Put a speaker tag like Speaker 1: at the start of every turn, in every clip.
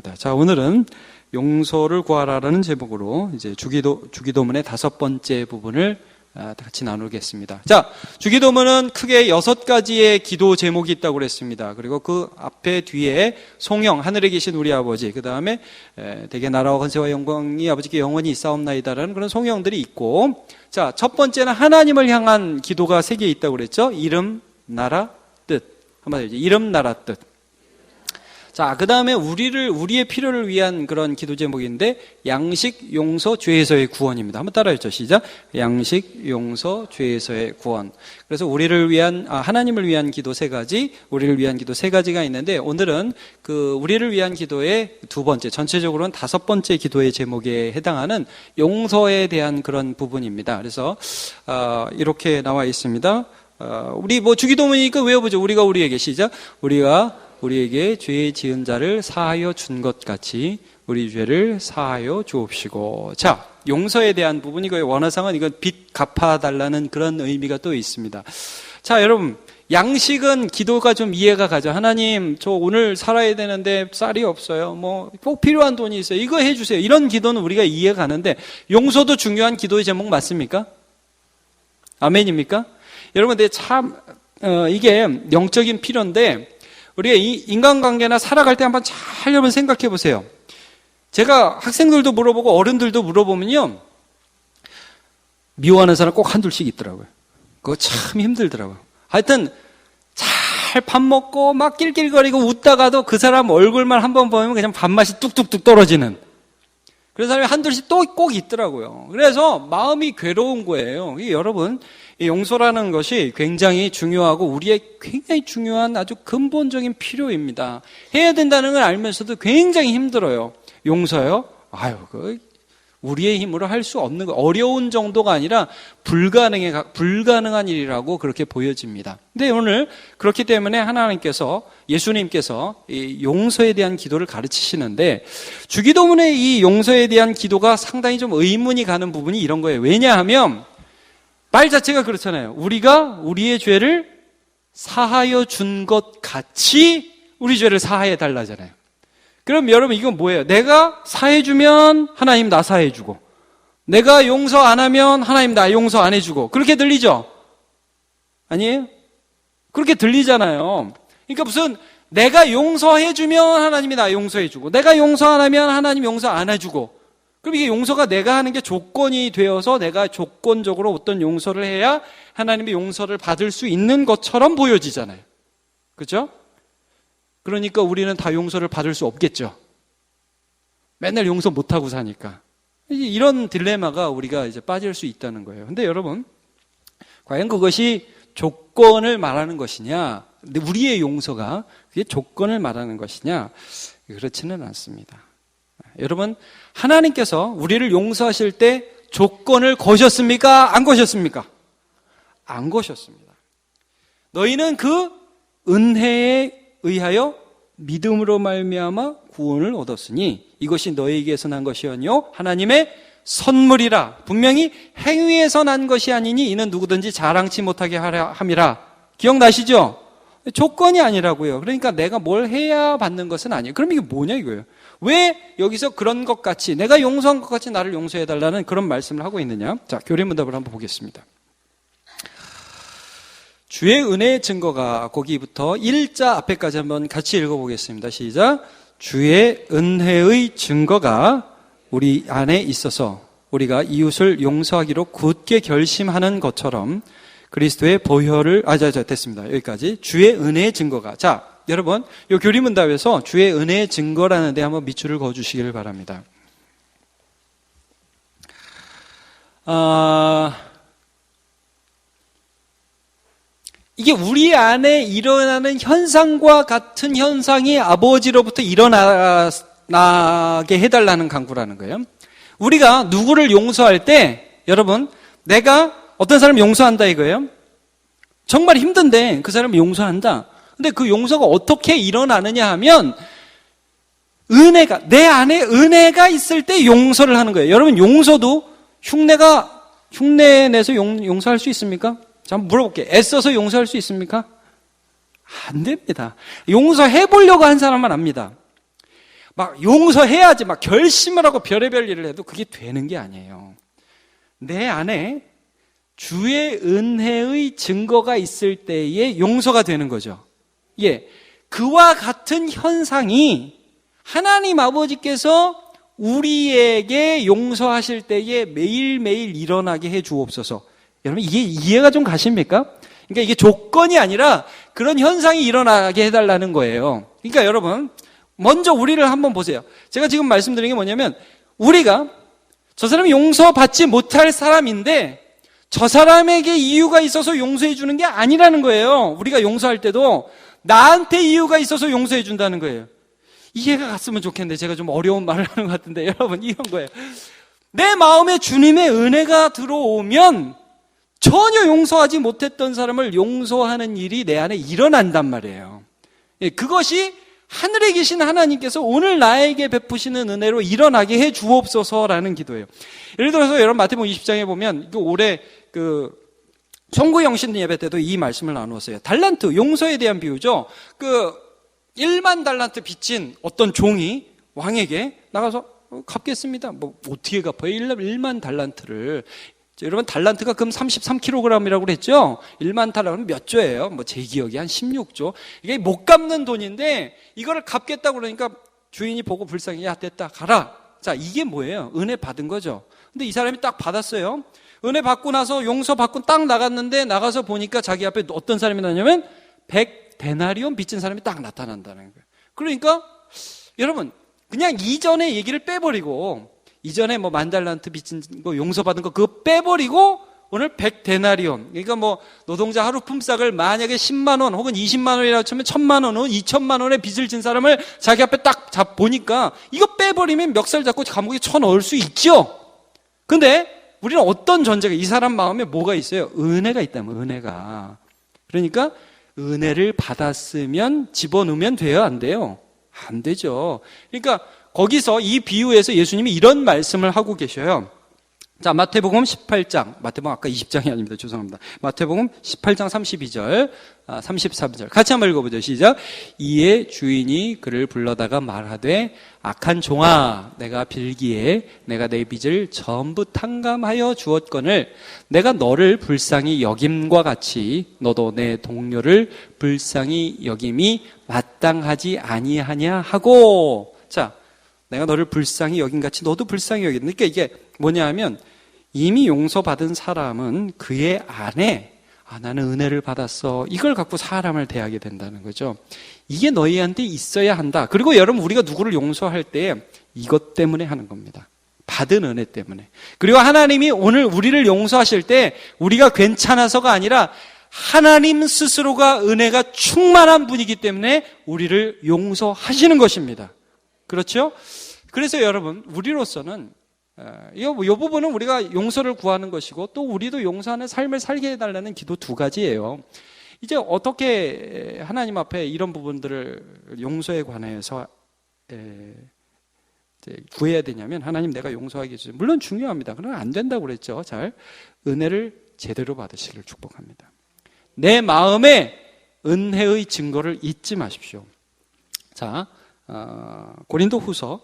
Speaker 1: 하겠습니다. 자, 오늘은 용서를 구하라라는 제목으로 이제 주기도문의 5번째 부분을 같이 나누겠습니다. 자, 주기도문은 크게 6가지의 기도 제목이 있다고 그랬습니다. 그리고 그 앞에 뒤에 송영, 하늘에 계신 우리 아버지, 그 다음에 대개 나라와 권세와 영광이 아버지께 영원히 있사옵나이다라는 그런 송영들이 있고, 자, 첫 번째는 하나님을 향한 기도가 3개 있다고 그랬죠. 이름, 나라, 뜻. 한마디로 이름, 나라, 뜻. 자, 그 다음에 우리의 필요를 위한 그런 기도 제목인데, 양식, 용서, 죄에서의 구원입니다. 한번 따라해줘. 시작. 양식, 용서, 죄에서의 구원. 그래서 하나님을 위한 기도 3가지, 우리를 위한 기도 3가지가 있는데, 오늘은 우리를 위한 기도의 2번째, 전체적으로는 5번째 기도의 제목에 해당하는 용서에 대한 그런 부분입니다. 그래서, 이렇게 나와 있습니다. 우리 주기도문이니까 외워보죠. 우리가 우리에게, 시작. 우리에게 죄 지은 자를 사하여 준 것 같이 우리 죄를 사하여 주옵시고. 자, 용서에 대한 부분이고요. 원어상은 이건 빚 갚아달라는 그런 의미가 또 있습니다. 자, 여러분, 양식은 기도가 좀 이해가 가죠. 하나님, 저 오늘 살아야 되는데 쌀이 없어요. 꼭 필요한 돈이 있어요. 이거 해주세요. 이런 기도는 우리가 이해가 가는데, 용서도 중요한 기도의 제목 맞습니까? 아멘입니까? 여러분, 근데 참 이게 영적인 필요인데, 우리가 인간관계나 살아갈 때 한번 잘 여러분 생각해 보세요. 제가 학생들도 물어보고 어른들도 물어보면요, 미워하는 사람 꼭 한둘씩 있더라고요. 그거 참 힘들더라고요. 하여튼 잘 밥 먹고 막 낄낄거리고 웃다가도 그 사람 얼굴만 한번 보면 그냥 밥맛이 뚝뚝뚝 떨어지는 그런 사람이 한둘씩 또 꼭 있더라고요. 그래서 마음이 괴로운 거예요. 여러분, 이 용서라는 것이 굉장히 중요하고 우리의 굉장히 중요한 아주 근본적인 필요입니다. 해야 된다는 걸 알면서도 굉장히 힘들어요. 용서요? 우리의 힘으로 할 수 없는 거, 어려운 정도가 아니라 불가능한 일이라고 그렇게 보여집니다. 근데 오늘 그렇기 때문에 예수님께서 이 용서에 대한 기도를 가르치시는데, 주기도문의 이 용서에 대한 기도가 상당히 좀 의문이 가는 부분이 이런 거예요. 왜냐하면 말 자체가 그렇잖아요. 우리가 우리의 죄를 사하여 준 것 같이 우리 죄를 사하여 달라잖아요. 그럼 여러분, 이건 뭐예요? 내가 사해주면 하나님 나 사해주고, 내가 용서 안 하면 하나님 나 용서 안 해주고, 그렇게 들리죠? 아니에요? 그렇게 들리잖아요. 그러니까 무슨 내가 용서해주면 하나님이 나 용서해주고, 내가 용서 안 하면 하나님 용서 안 해주고, 그럼 이게 용서가 내가 하는 게 조건이 되어서 내가 조건적으로 어떤 용서를 해야 하나님의 용서를 받을 수 있는 것처럼 보여지잖아요. 그렇죠? 그러니까 우리는 다 용서를 받을 수 없겠죠. 맨날 용서 못하고 사니까. 이런 딜레마가 우리가 이제 빠질 수 있다는 거예요. 근데 여러분, 과연 그것이 조건을 말하는 것이냐, 우리의 용서가 그게 조건을 말하는 것이냐, 그렇지는 않습니다. 여러분, 하나님께서 우리를 용서하실 때 조건을 거셨습니까? 안 거셨습니까? 안 거셨습니다. 너희는 그 은혜에 의하여 믿음으로 말미암아 구원을 얻었으니 이것이 너희에게서 난 것이 아니요 하나님의 선물이라. 분명히 행위에서 난 것이 아니니 이는 누구든지 자랑치 못하게 하라 함이라. 기억나시죠? 조건이 아니라고요. 그러니까 내가 뭘 해야 받는 것은 아니에요. 그럼 이게 뭐냐 이거예요. 왜 여기서 그런 것 같이, 내가 용서한 것 같이 나를 용서해달라는 그런 말씀을 하고 있느냐. 자, 교리문답을 한번 보겠습니다. 주의 은혜의 증거가, 거기부터 1자 앞에까지 한번 같이 읽어보겠습니다. 시작. 주의 은혜의 증거가 우리 안에 있어서 우리가 이웃을 용서하기로 굳게 결심하는 것처럼 그리스도의 보혈을, 됐습니다. 여기까지. 주의 은혜의 증거가. 자, 여러분, 이 교리문답에서 주의 은혜의 증거라는 데 한번 밑줄을 그어주시기를 바랍니다. 이게 우리 안에 일어나는 현상과 같은 현상이 아버지로부터 일어나게 해달라는 강구라는 거예요. 우리가 누구를 용서할 때, 여러분, 내가 어떤 사람을 용서한다 이거예요. 정말 힘든데 그 사람을 용서한다. 근데 그 용서가 어떻게 일어나느냐 하면, 내 안에 은혜가 있을 때 용서를 하는 거예요. 여러분, 용서도 흉내 내서 용서할 수 있습니까? 자, 한번 물어볼게요. 애써서 용서할 수 있습니까? 안 됩니다. 용서해보려고 한 사람만 압니다. 막 용서해야지 막 결심을 하고 별의별 일을 해도 그게 되는 게 아니에요. 내 안에 주의 은혜의 증거가 있을 때에 용서가 되는 거죠. 예, 그와 같은 현상이 하나님 아버지께서 우리에게 용서하실 때에 매일매일 일어나게 해 주옵소서. 여러분 이게 이해가 좀 가십니까? 그러니까 이게 조건이 아니라 그런 현상이 일어나게 해달라는 거예요. 그러니까 여러분 먼저 우리를 한번 보세요. 제가 지금 말씀드린 게 뭐냐면 우리가 저 사람이 용서받지 못할 사람인데 저 사람에게 이유가 있어서 용서해 주는 게 아니라는 거예요. 우리가 용서할 때도 나한테 이유가 있어서 용서해 준다는 거예요. 이해가 갔으면 좋겠는데 제가 좀 어려운 말을 하는 것 같은데 여러분 이런 거예요. 내 마음에 주님의 은혜가 들어오면 전혀 용서하지 못했던 사람을 용서하는 일이 내 안에 일어난단 말이에요. 예, 그것이 하늘에 계신 하나님께서 오늘 나에게 베푸시는 은혜로 일어나게 해 주옵소서라는 기도예요. 예를 들어서 여러분 마태복음 20장에 보면 올해 송구 영신 예배 때도 이 말씀을 나누었어요. 달란트, 용서에 대한 비유죠. 1만 달란트 빚진 어떤 종이 왕에게 나가서 갚겠습니다. 뭐 어떻게 갚아요? 1만 달란트를. 여러분 달란트가 금 33kg이라고 그랬죠? 1만 달란트는 몇 조예요? 제 기억이 한 16조. 이게 못 갚는 돈인데 이거를 갚겠다고 그러니까 주인이 보고 불쌍히 야 됐다 가라. 자, 이게 뭐예요? 은혜 받은 거죠. 근데 이 사람이 딱 받았어요. 은혜 받고 나서 용서 받고 딱 나갔는데 나가서 보니까 자기 앞에 어떤 사람이 나냐면 100데나리온 빚진 사람이 딱 나타난다는 거예요. 그러니까 여러분 그냥 이전의 얘기를 빼버리고 이전에 10,000달란트 빚진 거 용서받은 거 그거 빼버리고 오늘 100데나리온 그러니까 노동자 하루 품삯을 만약에 10만 원 혹은 20만 원이라고 치면 1,000만 원 혹은 2,000만 원의 빚을 진 사람을 자기 앞에 딱 보니까 이거 빼버리면 멱살 잡고 감옥에 쳐넣을 수 있죠. 근데 우리는 어떤 전제가 이 사람 마음에 뭐가 있어요? 은혜가 있다면 은혜가. 그러니까 은혜를 받았으면 집어넣으면 돼요? 안 돼요? 안 되죠. 그러니까 거기서 이 비유에서 예수님이 이런 말씀을 하고 계셔요. 자, 마태복음 18장, 마태복음 아까 20장이 아닙니다. 죄송합니다. 마태복음 18장 32절, 33절. 같이 한번 읽어보죠. 시작. 이에 주인이 그를 불러다가 말하되 악한 종아, 내가 빌기에 내가 내 빚을 전부 탕감하여 주었거늘 내가 너를 불쌍히 여김과 같이 너도 내 동료를 불쌍히 여김이 마땅하지 아니하냐 하고. 자, 내가 너를 불쌍히 여김같이 너도 불쌍히 여기다. 그러니까 이게 뭐냐 하면 이미 용서받은 사람은 그의 안에 나는 은혜를 받았어. 이걸 갖고 사람을 대하게 된다는 거죠. 이게 너희한테 있어야 한다. 그리고 여러분 우리가 누구를 용서할 때 이것 때문에 하는 겁니다. 받은 은혜 때문에. 그리고 하나님이 오늘 우리를 용서하실 때 우리가 괜찮아서가 아니라 하나님 스스로가 은혜가 충만한 분이기 때문에 우리를 용서하시는 것입니다. 그렇죠? 그래서 여러분 우리로서는 이 부분은 우리가 용서를 구하는 것이고 또 우리도 용서하는 삶을 살게 해달라는 기도 두 가지예요. 이제 어떻게 하나님 앞에 이런 부분들을 용서에 관해서 구해야 되냐면 하나님 내가 용서하게 해주세요. 물론 중요합니다. 그러나 안 된다고 그랬죠. 잘 은혜를 제대로 받으시기를 축복합니다. 내 마음에 은혜의 증거를 잊지 마십시오. 자, 고린도 후서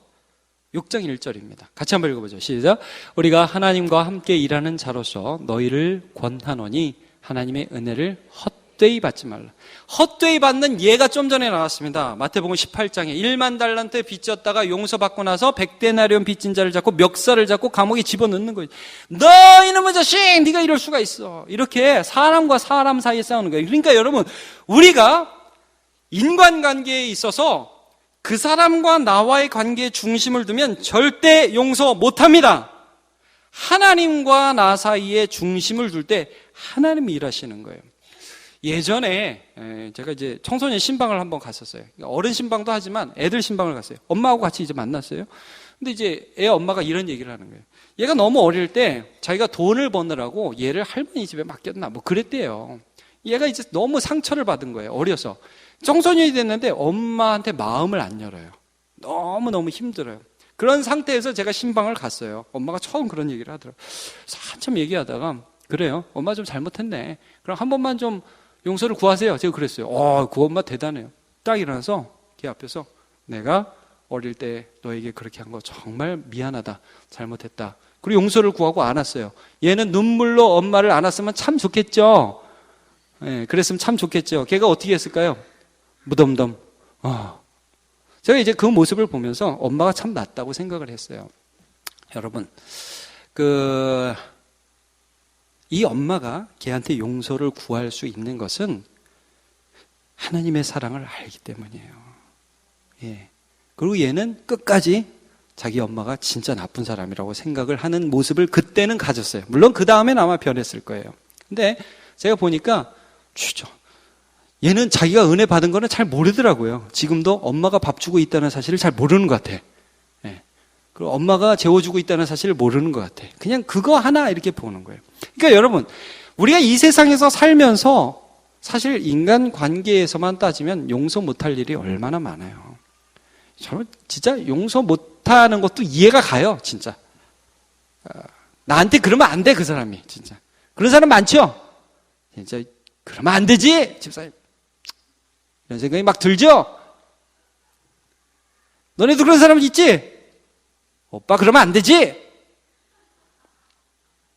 Speaker 1: 6장 1절입니다. 같이 한번 읽어보죠. 시작. 우리가 하나님과 함께 일하는 자로서 너희를 권하노니 하나님의 은혜를 헛되이 받지 말라. 헛되이 받는 예가 좀 전에 나왔습니다. 마태복음 18장에 1만 달란트 빚졌다가 용서받고 나서 100데나리온 빚진 자를 잡고 멱살을 잡고 감옥에 집어넣는 거예요. 너 이놈의 자식 네가 이럴 수가 있어. 이렇게 사람과 사람 사이에 싸우는 거예요. 그러니까 여러분 우리가 인간관계에 있어서 그 사람과 나와의 관계에 중심을 두면 절대 용서 못합니다. 하나님과 나 사이에 중심을 둘 때 하나님이 일하시는 거예요. 예전에 제가 이제 청소년 신방을 한번 갔었어요. 어른 신방도 하지만 애들 신방을 갔어요. 엄마하고 같이 이제 만났어요. 근데 이제 애 엄마가 이런 얘기를 하는 거예요. 얘가 너무 어릴 때 자기가 돈을 버느라고 얘를 할머니 집에 맡겼나 뭐 그랬대요. 얘가 이제 너무 상처를 받은 거예요. 어려서. 청소년이 됐는데 엄마한테 마음을 안 열어요. 너무너무 힘들어요. 그런 상태에서 제가 신방을 갔어요. 엄마가 처음 그런 얘기를 하더라고요. 한참 얘기하다가 그래요. 엄마 좀 잘못했네. 그럼 한 번만 좀 용서를 구하세요. 제가 그랬어요. 그 엄마 대단해요. 딱 일어나서 걔 앞에서 내가 어릴 때 너에게 그렇게 한 거 정말 미안하다. 잘못했다. 그리고 용서를 구하고 안았어요. 얘는 눈물로 엄마를 안았으면 참 좋겠죠. 예, 그랬으면 참 좋겠죠. 걔가 어떻게 했을까요? 무덤덤. 제가 이제 그 모습을 보면서 엄마가 참 낫다고 생각을 했어요. 여러분, 이 엄마가 걔한테 용서를 구할 수 있는 것은 하나님의 사랑을 알기 때문이에요. 예. 그리고 얘는 끝까지 자기 엄마가 진짜 나쁜 사람이라고 생각을 하는 모습을 그때는 가졌어요. 물론 그 다음엔 아마 변했을 거예요. 근데 제가 보니까 얘는 자기가 은혜 받은 거는 잘 모르더라고요. 지금도 엄마가 밥 주고 있다는 사실을 잘 모르는 것 같아. 예. 그리고 엄마가 재워주고 있다는 사실을 모르는 것 같아. 그냥 그거 하나 이렇게 보는 거예요. 그러니까 여러분, 우리가 이 세상에서 살면서 사실 인간 관계에서만 따지면 용서 못할 일이 얼마나 많아요. 저는 진짜 용서 못하는 것도 이해가 가요, 진짜. 나한테 그러면 안 돼, 그 사람이, 진짜. 그런 사람 많죠? 진짜, 그러면 안 되지, 집사님. 이런 생각이 막 들죠? 너네도 그런 사람 있지? 오빠, 그러면 안 되지?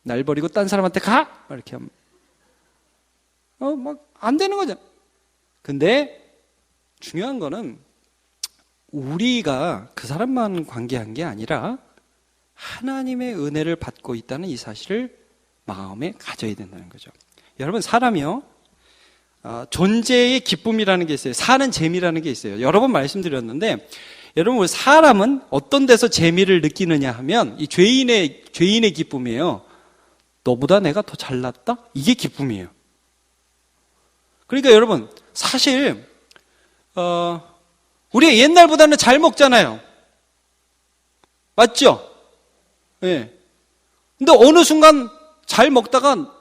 Speaker 1: 날 버리고 딴 사람한테 가? 이렇게 하면. 막, 안 되는 거죠. 근데, 중요한 거는, 우리가 그 사람만 관계한 게 아니라 하나님의 은혜를 받고 있다는 이 사실을 마음에 가져야 된다는 거죠. 여러분, 사람이요, 존재의 기쁨이라는 게 있어요. 사는 재미라는 게 있어요. 여러 번 말씀드렸는데, 여러분, 사람은 어떤 데서 재미를 느끼느냐 하면 이 죄인의 기쁨이에요. 너보다 내가 더 잘났다? 이게 기쁨이에요. 그러니까 여러분, 사실 우리가 옛날보다는 잘 먹잖아요. 맞죠? 예. 근데 어느 순간 잘 먹다가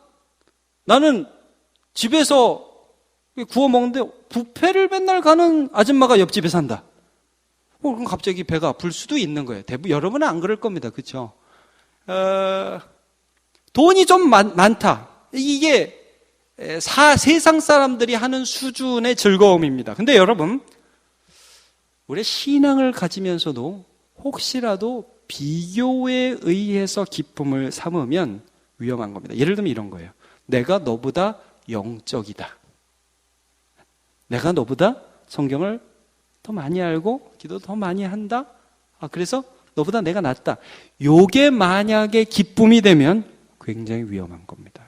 Speaker 1: 나는 집에서 구워 먹는데 뷔페를 맨날 가는 아줌마가 옆집에 산다. 그럼 갑자기 배가 아플 수도 있는 거예요. 여러분은 안 그럴 겁니다. 그렇죠? 돈이 좀 많다. 이게 세상 사람들이 하는 수준의 즐거움입니다. 근데 여러분, 우리 신앙을 가지면서도 혹시라도 비교에 의해서 기쁨을 삼으면 위험한 겁니다. 예를 들면 이런 거예요. 내가 너보다 영적이다. 내가 너보다 성경을 더 많이 알고 기도 더 많이 한다. 그래서 너보다 내가 낫다. 요게 만약에 기쁨이 되면 굉장히 위험한 겁니다.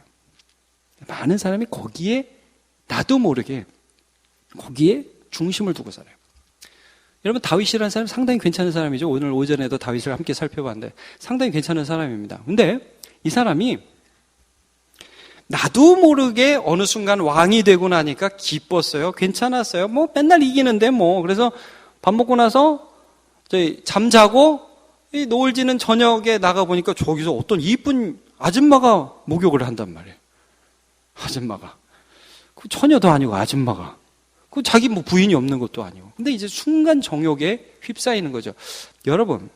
Speaker 1: 많은 사람이 거기에 나도 모르게 거기에 중심을 두고 살아요. 여러분, 다윗이라는 사람은 상당히 괜찮은 사람이죠. 오늘 오전에도 다윗을 함께 살펴봤는데 상당히 괜찮은 사람입니다. 근데 이 사람이 나도 모르게 어느 순간 왕이 되고 나니까 기뻤어요. 괜찮았어요. 뭐 맨날 이기는데 뭐. 그래서 밥 먹고 나서 잠자고 노을 지는 저녁에 나가보니까 저기서 어떤 이쁜 아줌마가 목욕을 한단 말이에요. 아줌마가. 그 처녀도 아니고 아줌마가. 그 자기 뭐 부인이 없는 것도 아니고. 근데 이제 순간 정욕에 휩싸이는 거죠. 여러분,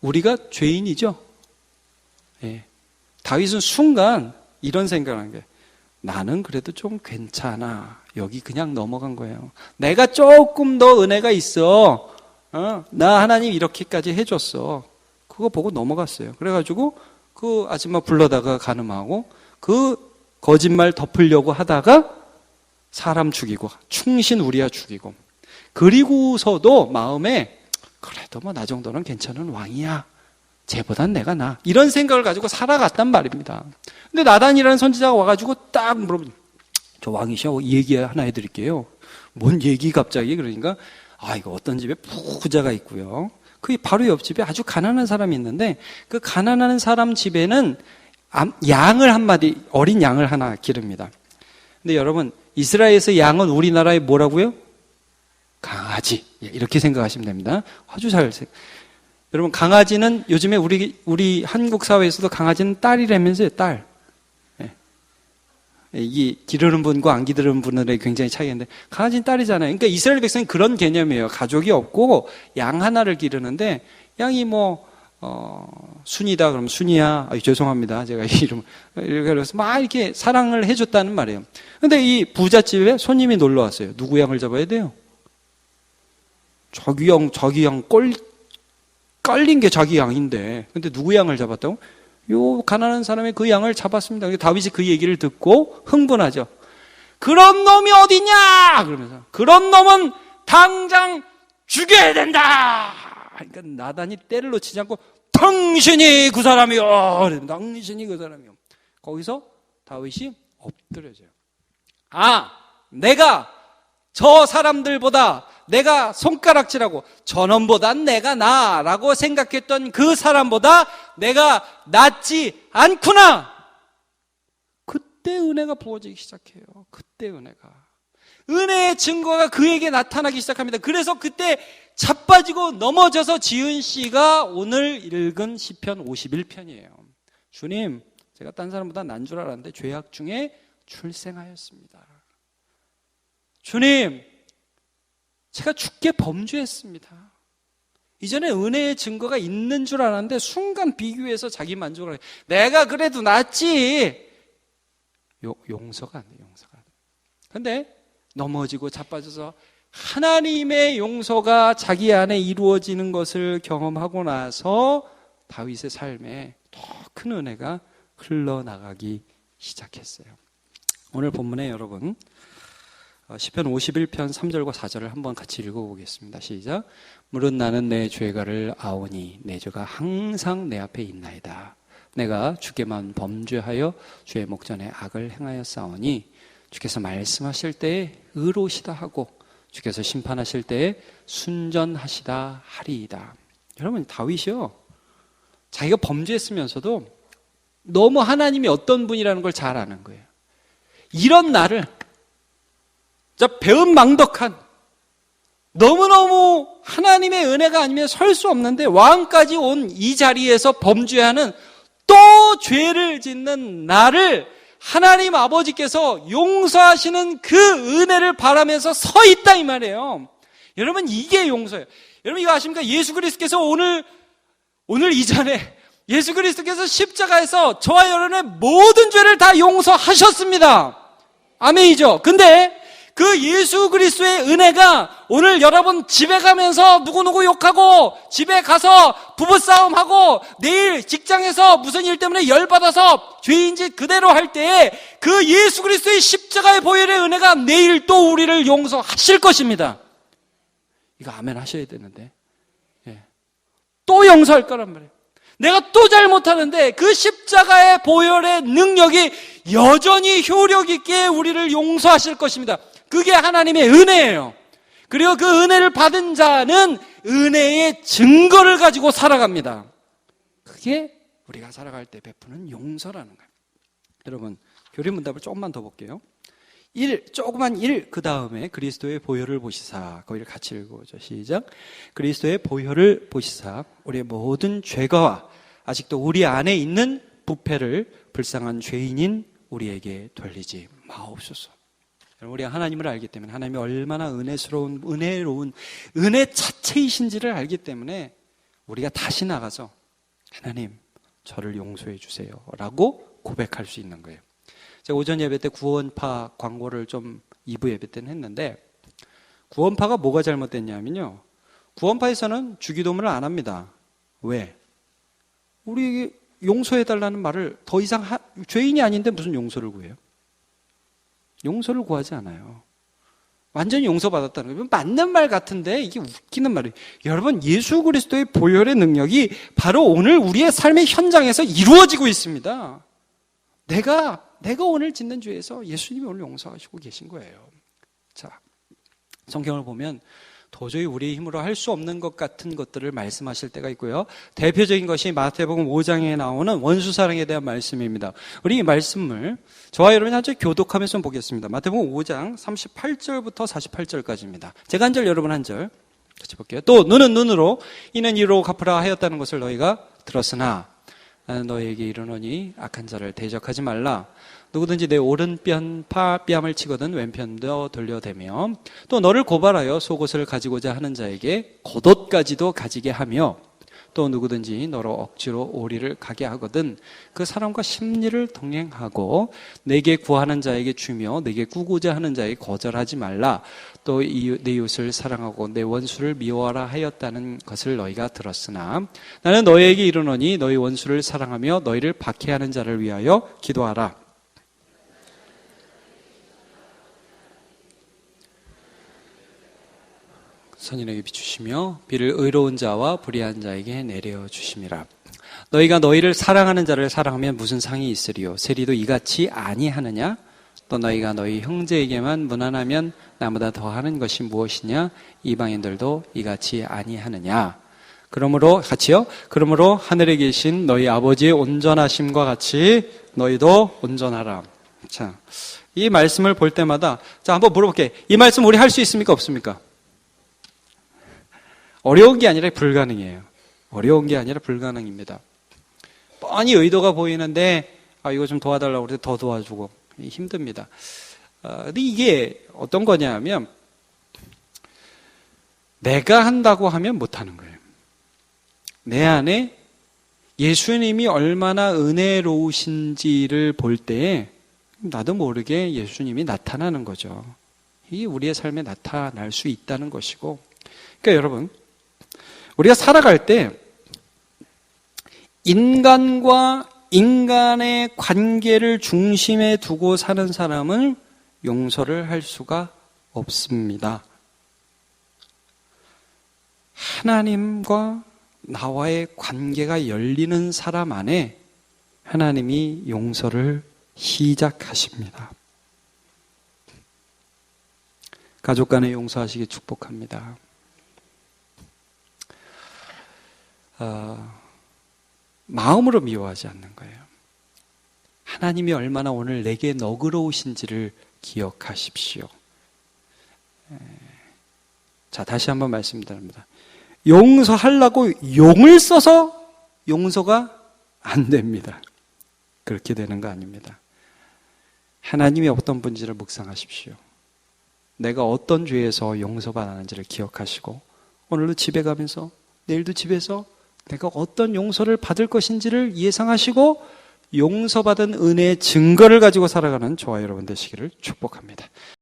Speaker 1: 우리가 죄인이죠? 예. 다윗은 순간 이런 생각을 한 게, 나는 그래도 좀 괜찮아. 여기 그냥 넘어간 거예요. 내가 조금 더 은혜가 있어. 나 하나님 이렇게까지 해줬어. 그거 보고 넘어갔어요. 그래가지고 그 아줌마 불러다가 간음하고 그 거짓말 덮으려고 하다가 사람 죽이고 충신 우리야 죽이고, 그리고서도 마음에 그래도 뭐 나 정도는 괜찮은 왕이야. 쟤보단 내가 나. 이런 생각을 가지고 살아갔단 말입니다. 근데 나단이라는 선지자가 와가지고 딱 물어보죠. 저 왕이셔? 얘기 하나 해드릴게요. 뭔 얘기 갑자기? 그러니까 이거 어떤 집에 부자가 있고요. 그 바로 옆집에 아주 가난한 사람이 있는데 그 가난한 사람 집에는 양을 한 마디, 어린 양을 하나 기릅니다. 근데 여러분, 이스라엘에서 양은 우리나라에 뭐라고요? 강아지. 이렇게 생각하시면 됩니다. 아주 잘. 여러분, 강아지는 요즘에 우리 한국 사회에서도 강아지는 딸이라면서요, 딸. 이게 기르는 분과 안 기르는 분들의 굉장히 차이가 있는데, 강아지는 딸이잖아요. 그러니까 이스라엘 백성이 그런 개념이에요. 가족이 없고 양 하나를 기르는데, 양이 순이다 그러면 순이야. 죄송합니다. 제가 이름을. 그래서 막 이렇게 사랑을 해줬다는 말이에요. 근데 이 부잣집에 손님이 놀러 왔어요. 누구 양을 잡아야 돼요? 자기 양 깔린 게 자기 양인데, 근데 누구 양을 잡았다고? 요 가난한 사람의 그 양을 잡았습니다. 다윗이 그 얘기를 듣고 흥분하죠. 그런 놈이 어디냐? 그러면서 그런 놈은 당장 죽여야 된다. 그러니까 나단이 때를 놓치지 않고 당신이 그 사람이요. 당신이 그 사람이요. 거기서 다윗이 엎드려져요. 내가 저 사람들보다 내가 손가락질하고 저놈보단 내가 나라고 생각했던 그 사람보다 내가 낫지 않구나. 그때 은혜가 부어지기 시작해요. 그때 은혜의 증거가 그에게 나타나기 시작합니다. 그래서 그때 자빠지고 넘어져서 지은 시가 오늘 읽은 시편 51편이에요. 주님, 제가 딴 사람보다 난 줄 알았는데 죄악 중에 출생하였습니다. 주님, 제가 죽게 범죄했습니다. 이전에 은혜의 증거가 있는 줄 알았는데 순간 비교해서 자기 만족을 해요. 내가 그래도 낫지. 용서가 안 돼요. 그런데 넘어지고 자빠져서 하나님의 용서가 자기 안에 이루어지는 것을 경험하고 나서 다윗의 삶에 더 큰 은혜가 흘러나가기 시작했어요. 오늘 본문에 여러분 시편 51편 3절과 4절을 한번 같이 읽어보겠습니다. 시작. 물은 나는 내 죄가를 아오니 내 죄가 항상 내 앞에 있나이다. 내가 주께만 범죄하여 주의 목전에 악을 행하였사오니 주께서 말씀하실 때에 의로우시다 하고 주께서 심판하실 때에 순전하시다 하리이다. 여러분, 다윗이요, 자기가 범죄했으면서도 너무 하나님이 어떤 분이라는 걸 잘 아는 거예요. 이런 나를 배은망덕한, 너무너무 하나님의 은혜가 아니면 설 수 없는데 왕까지 온 이 자리에서 범죄하는, 또 죄를 짓는 나를 하나님 아버지께서 용서하시는 그 은혜를 바라면서 서 있다 이 말이에요. 여러분, 이게 용서예요. 여러분, 이거 아십니까? 예수 그리스도께서 오늘 이전에 예수 그리스도께서 십자가에서 저와 여러분의 모든 죄를 다 용서하셨습니다. 아멘이죠. 근데 그 예수 그리스도의 은혜가 오늘 여러분 집에 가면서 누구누구 욕하고, 집에 가서 부부싸움하고, 내일 직장에서 무슨 일 때문에 열받아서 죄인짓 그대로 할 때에 그 예수 그리스도의 십자가의 보혈의 은혜가 내일 또 우리를 용서하실 것입니다. 이거 아멘 하셔야 되는데, 또 용서할 거란 말이에요. 내가 또 잘못하는데 그 십자가의 보혈의 능력이 여전히 효력 있게 우리를 용서하실 것입니다. 그게 하나님의 은혜예요. 그리고 그 은혜를 받은 자는 은혜의 증거를 가지고 살아갑니다. 그게 우리가 살아갈 때 베푸는 용서라는 거예요. 여러분, 교리문답을 조금만 더 볼게요. 조그만 1, 그 다음에 그리스도의 보혈을 보시사. 거기를 같이 읽어보죠. 시작. 그리스도의 보혈을 보시사 우리의 모든 죄가와 아직도 우리 안에 있는 부패를 불쌍한 죄인인 우리에게 돌리지 마옵소서. 우리가 하나님을 알기 때문에, 하나님이 얼마나 은혜로운 은혜 자체이신지를 알기 때문에 우리가 다시 나가서 하나님, 저를 용서해 주세요 라고 고백할 수 있는 거예요. 제가 오전 예배 때 구원파 광고를 좀 2부 예배 때는 했는데, 구원파가 뭐가 잘못됐냐면요, 구원파에서는 주기도문을 안 합니다. 왜? 우리에게 용서해달라는 말을 더 이상 죄인이 아닌데 무슨 용서를 구해요? 용서를 구하지 않아요. 완전히 용서받았다는 거예요. 맞는 말 같은데 이게 웃기는 말이에요. 여러분, 예수 그리스도의 보혈의 능력이 바로 오늘 우리의 삶의 현장에서 이루어지고 있습니다. 내가 오늘 짓는 죄에서 예수님이 오늘 용서하시고 계신 거예요. 자, 성경을 보면 도저히 우리의 힘으로 할 수 없는 것 같은 것들을 말씀하실 때가 있고요. 대표적인 것이 마태복음 5장에 나오는 원수사랑에 대한 말씀입니다. 우리 이 말씀을 저와 여러분이 한 절 교독하면서 좀 보겠습니다. 마태복음 5장 38절부터 48절까지입니다. 제가 한 절, 여러분 한 절 같이 볼게요. 또 눈은 눈으로, 이는 이로 갚으라 하였다는 것을 너희가 들었으나 나는 너희에게 이르노니 악한 자를 대적하지 말라. 누구든지 내 오른편 뺨을 치거든 왼편도 돌려대며, 또 너를 고발하여 속옷을 가지고자 하는 자에게 겉옷까지도 가지게 하며, 또 누구든지 너로 억지로 오리를 가게 하거든 그 사람과 심리를 동행하고 내게 구하는 자에게 주며 내게 꾸고자 하는 자에게 거절하지 말라. 또 내 이웃을 사랑하고 내 원수를 미워하라 하였다는 것을 너희가 들었으나 나는 너희에게 이르노니 너희 원수를 사랑하며 너희를 박해하는 자를 위하여 기도하라. 선인에게 비추시며 비를 의로운 자와 불의한 자에게 내려 주심이라. 너희가 너희를 사랑하는 자를 사랑하면 무슨 상이 있으리요? 세리도 이같이 아니하느냐? 또 너희가 너희 형제에게만 무난하면 나보다 더하는 것이 무엇이냐? 이방인들도 이같이 아니하느냐? 그러므로 같이요. 그러므로 하늘에 계신 너희 아버지의 온전하심과 같이 너희도 온전하라. 자, 이 말씀을 볼 때마다 자 한번 물어볼게. 이 말씀 우리 할 수 있습니까? 없습니까? 어려운 게 아니라 불가능해요. 어려운 게 아니라 불가능입니다. 뻔히 의도가 보이는데 이거 좀 도와달라고 그럴 때 더 도와주고 힘듭니다. 근데 이게 어떤 거냐면 내가 한다고 하면 못하는 거예요. 내 안에 예수님이 얼마나 은혜로우신지를 볼 때에 나도 모르게 예수님이 나타나는 거죠. 이게 우리의 삶에 나타날 수 있다는 것이고 그러니까 여러분 우리가 살아갈 때 인간과 인간의 관계를 중심에 두고 사는 사람은 용서를 할 수가 없습니다. 하나님과 나와의 관계가 열리는 사람 안에 하나님이 용서를 시작하십니다. 가족 간에 용서하시기 축복합니다. 마음으로 미워하지 않는 거예요. 하나님이 얼마나 오늘 내게 너그러우신지를 기억하십시오. 자, 다시 한번 말씀드립니다. 용서하려고 용을 써서 용서가 안 됩니다. 그렇게 되는 거 아닙니다. 하나님이 어떤 분인지를 묵상하십시오. 내가 어떤 죄에서 용서받았는지를 기억하시고 오늘도 집에 가면서 내일도 집에서 내가 어떤 용서를 받을 것인지를 예상하시고 용서받은 은혜의 증거를 가지고 살아가는 저와 여러분 되시기를 축복합니다.